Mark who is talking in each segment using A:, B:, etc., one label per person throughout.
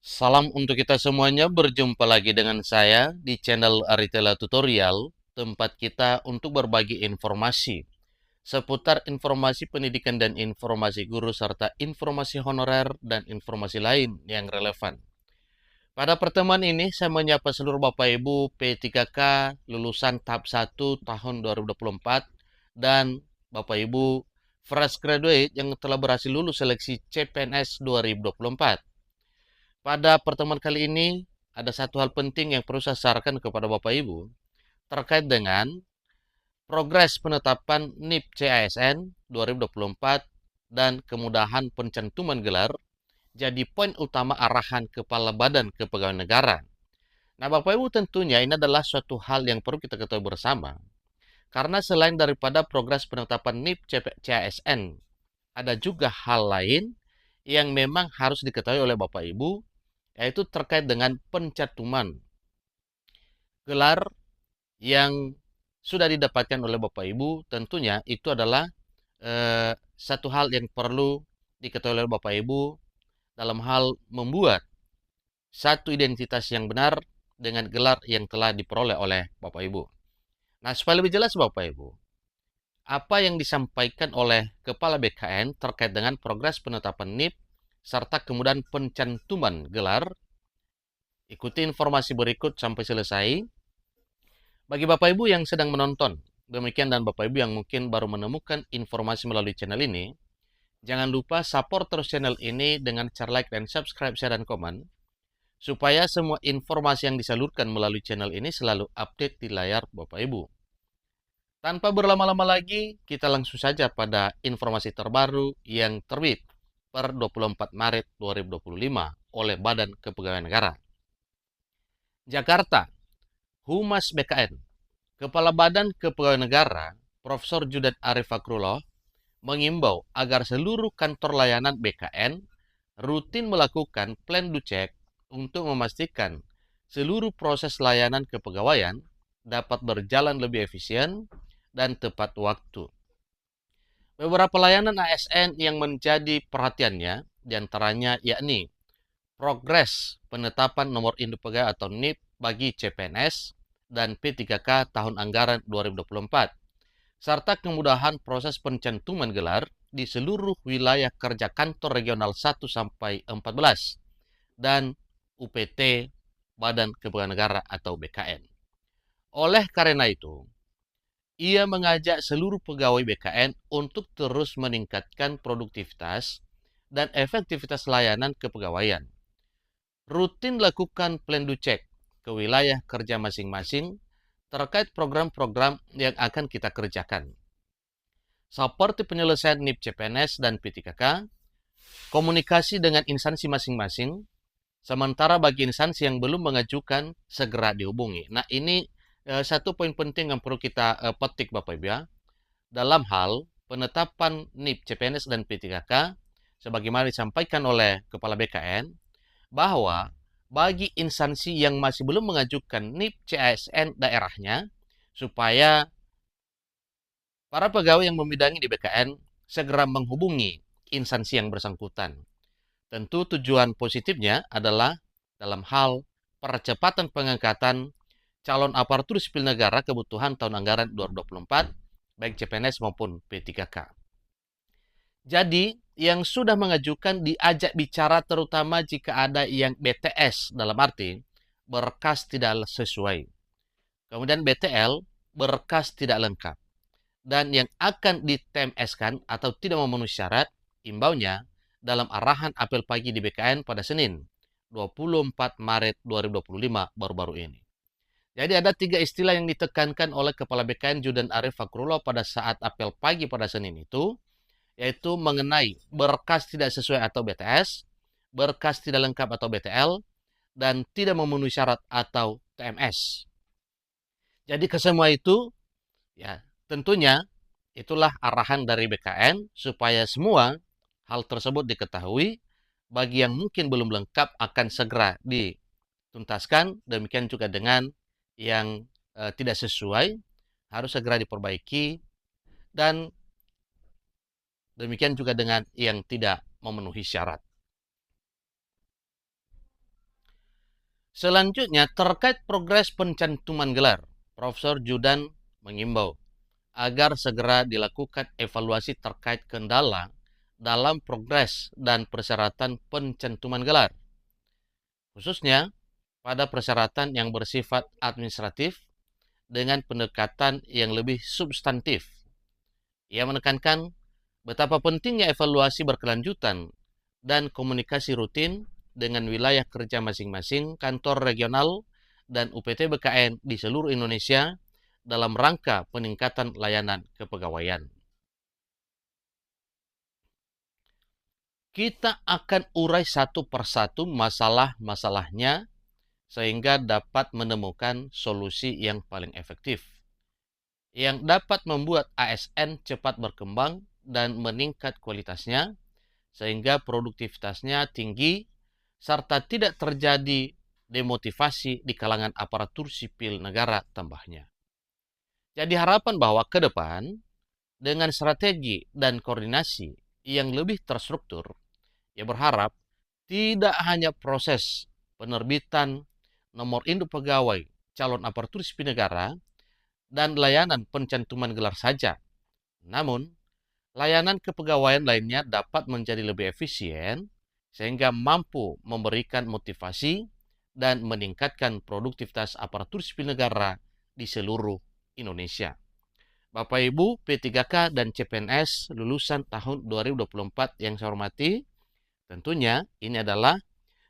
A: Salam untuk kita semuanya, berjumpa lagi dengan saya di channel Aritela Tutorial, tempat kita untuk berbagi informasi seputar informasi pendidikan dan informasi guru serta informasi honorer dan informasi lain yang relevan. Pada pertemuan ini saya menyapa seluruh Bapak Ibu P3K lulusan tahap 1 tahun 2024 dan Bapak Ibu fresh graduate yang telah berhasil lulus seleksi CPNS 2024. Pada pertemuan kali ini, ada satu hal penting yang perlu saya sarankan kepada Bapak Ibu terkait dengan progres penetapan NIP CASN 2024 dan kemudahan pencantuman gelar jadi poin utama arahan Kepala Badan Kepegawaian Negara. Nah, Bapak Ibu, tentunya ini adalah suatu hal yang perlu kita ketahui bersama. Karena selain daripada progres penetapan NIP CASN, ada juga hal lain yang memang harus diketahui oleh Bapak Ibu, yaitu terkait dengan pencantuman gelar yang sudah didapatkan oleh Bapak Ibu. Tentunya itu adalah satu hal yang perlu diketahui oleh Bapak Ibu dalam hal membuat satu identitas yang benar dengan gelar yang telah diperoleh oleh Bapak Ibu. Nah, supaya lebih jelas Bapak Ibu, apa yang disampaikan oleh Kepala BKN terkait dengan progres penetapan NIP serta kemudian pencantuman gelar, ikuti informasi berikut sampai selesai. Bagi Bapak Ibu yang sedang menonton, demikian, dan Bapak Ibu yang mungkin baru menemukan informasi melalui channel ini, jangan lupa support terus channel ini dengan cara like dan subscribe, share, dan komen, supaya semua informasi yang disalurkan melalui channel ini selalu update di layar Bapak Ibu. Tanpa berlama-lama lagi, kita langsung saja pada informasi terbaru yang terbit per 24 Maret 2025 oleh Badan Kepegawaian Negara. Jakarta, Humas BKN, Kepala Badan Kepegawaian Negara, Profesor Judet Arif Fakrullah, mengimbau agar seluruh kantor layanan BKN rutin melakukan plan do check untuk memastikan seluruh proses layanan kepegawaian dapat berjalan lebih efisien dan tepat waktu. Beberapa layanan ASN yang menjadi perhatiannya diantaranya yakni progres penetapan nomor induk pegawai atau NIP bagi CPNS dan P3K tahun anggaran 2024, serta kemudahan proses pencantuman gelar di seluruh wilayah kerja kantor regional 1 sampai 14 dan UPT Badan Kepegawaian Negara atau BKN. Oleh karena itu, ia mengajak seluruh pegawai BKN untuk terus meningkatkan produktivitas dan efektivitas layanan kepegawaian. Rutin lakukan plan do check ke wilayah kerja masing-masing terkait program-program yang akan kita kerjakan, seperti penyelesaian NIP CPNS dan P3K, komunikasi dengan instansi masing-masing, sementara bagi instansi yang belum mengajukan, segera dihubungi. Nah, ini satu poin penting yang perlu kita petik Bapak Ibu ya, dalam hal penetapan NIP CPNS dan P3K, sebagaimana disampaikan oleh Kepala BKN, bahwa bagi instansi yang masih belum mengajukan NIP CASN daerahnya, supaya para pegawai yang membidangi di BKN segera menghubungi instansi yang bersangkutan. Tentu tujuan positifnya adalah dalam hal percepatan pengangkatan calon aparatur sipil negara kebutuhan tahun anggaran 2024, baik CPNS maupun P3K. Jadi, yang sudah mengajukan diajak bicara terutama jika ada yang BTS, dalam arti berkas tidak sesuai. Kemudian BTL, berkas tidak lengkap. Dan yang akan di-TMS-kan atau tidak memenuhi syarat, imbaunya dalam arahan apel pagi di BKN pada Senin 24 Maret 2025 baru-baru ini. Jadi ada tiga istilah yang ditekankan oleh Kepala BKN Judet Arif Fakrullah pada saat apel pagi pada Senin itu, yaitu mengenai berkas tidak sesuai atau BTS, berkas tidak lengkap atau BTL, dan tidak memenuhi syarat atau TMS. Jadi kesemua itu, ya tentunya itulah arahan dari BKN supaya semua hal tersebut diketahui. Bagi yang mungkin belum lengkap akan segera dituntaskan. Demikian juga dengan yang tidak sesuai harus segera diperbaiki, dan demikian juga dengan yang tidak memenuhi syarat. Selanjutnya, terkait progres pencantuman gelar, Profesor Judan mengimbau agar segera dilakukan evaluasi terkait kendala dalam progres dan persyaratan pencantuman gelar, khususnya pada persyaratan yang bersifat administratif dengan pendekatan yang lebih substantif. Ia menekankan betapa pentingnya evaluasi berkelanjutan dan komunikasi rutin dengan wilayah kerja masing-masing kantor regional dan UPT BKN di seluruh Indonesia dalam rangka peningkatan layanan kepegawaian. Kita akan urai satu persatu masalah-masalahnya sehingga dapat menemukan solusi yang paling efektif, yang dapat membuat ASN cepat berkembang dan meningkat kualitasnya, sehingga produktivitasnya tinggi, serta tidak terjadi demotivasi di kalangan aparatur sipil negara tambahnya. Jadi harapan bahwa ke depan, dengan strategi dan koordinasi yang lebih terstruktur, ia berharap tidak hanya proses penerbitan nomor induk pegawai calon aparatur sipil negara dan layanan pencantuman gelar saja, namun layanan kepegawaian lainnya dapat menjadi lebih efisien sehingga mampu memberikan motivasi dan meningkatkan produktivitas aparatur sipil negara di seluruh Indonesia. Bapak Ibu P3K dan CPNS lulusan tahun 2024 yang saya hormati, tentunya ini adalah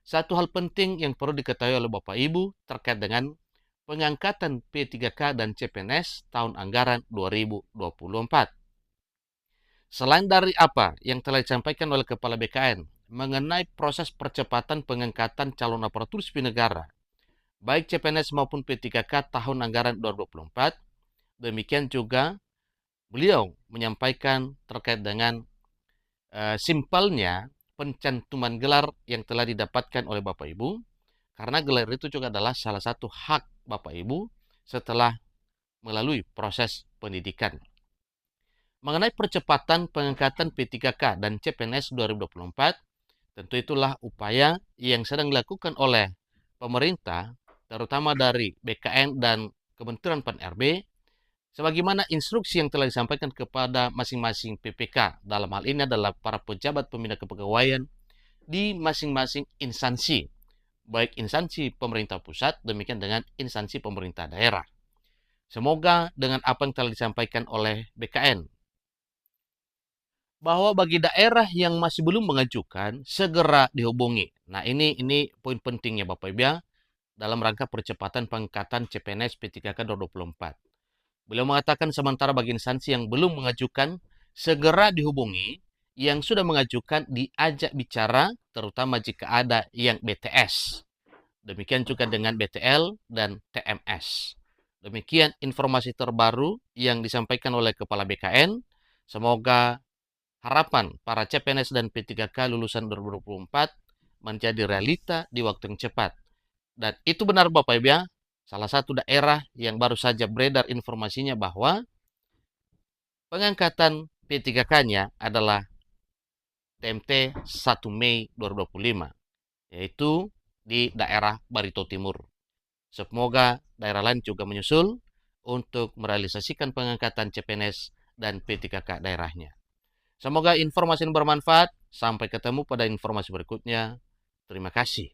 A: satu hal penting yang perlu diketahui oleh Bapak Ibu terkait dengan pengangkatan P3K dan CPNS tahun anggaran 2024. Selain dari apa yang telah disampaikan oleh Kepala BKN mengenai proses percepatan pengangkatan calon aparatur sipil negara, baik CPNS maupun P3K tahun anggaran 2024, demikian juga beliau menyampaikan terkait dengan simpelnya pencantuman gelar yang telah didapatkan oleh Bapak Ibu, karena gelar itu juga adalah salah satu hak Bapak Ibu setelah melalui proses pendidikan. Mengenai percepatan pengangkatan P3K dan CPNS 2024, tentu itulah upaya yang sedang dilakukan oleh pemerintah, terutama dari BKN dan Kementerian Pan-RB, sebagaimana instruksi yang telah disampaikan kepada masing-masing PPK, dalam hal ini adalah para pejabat pembina kepegawaian di masing-masing instansi, baik instansi pemerintah pusat, demikian dengan instansi pemerintah daerah. Semoga dengan apa yang telah disampaikan oleh BKN, bahwa bagi daerah yang masih belum mengajukan, segera dihubungi. Nah, ini poin pentingnya Bapak Ibu ya, dalam rangka percepatan pengangkatan CPNS P3K 2024. Beliau mengatakan sementara bagi instansi yang belum mengajukan, segera dihubungi, yang sudah mengajukan diajak bicara, terutama jika ada yang BTS. Demikian juga dengan BTL dan TMS. Demikian informasi terbaru yang disampaikan oleh Kepala BKN. Semoga harapan para CPNS dan P3K lulusan 2024 menjadi realita di waktu yang cepat. Dan itu benar Bapak Ibu ya, salah satu daerah yang baru saja beredar informasinya bahwa pengangkatan P3K-nya adalah TMT 1 Mei 2025, yaitu di daerah Barito Timur. Semoga daerah lain juga menyusul untuk merealisasikan pengangkatan CPNS dan P3K daerahnya. Semoga informasi ini bermanfaat. Sampai ketemu pada informasi berikutnya. Terima kasih.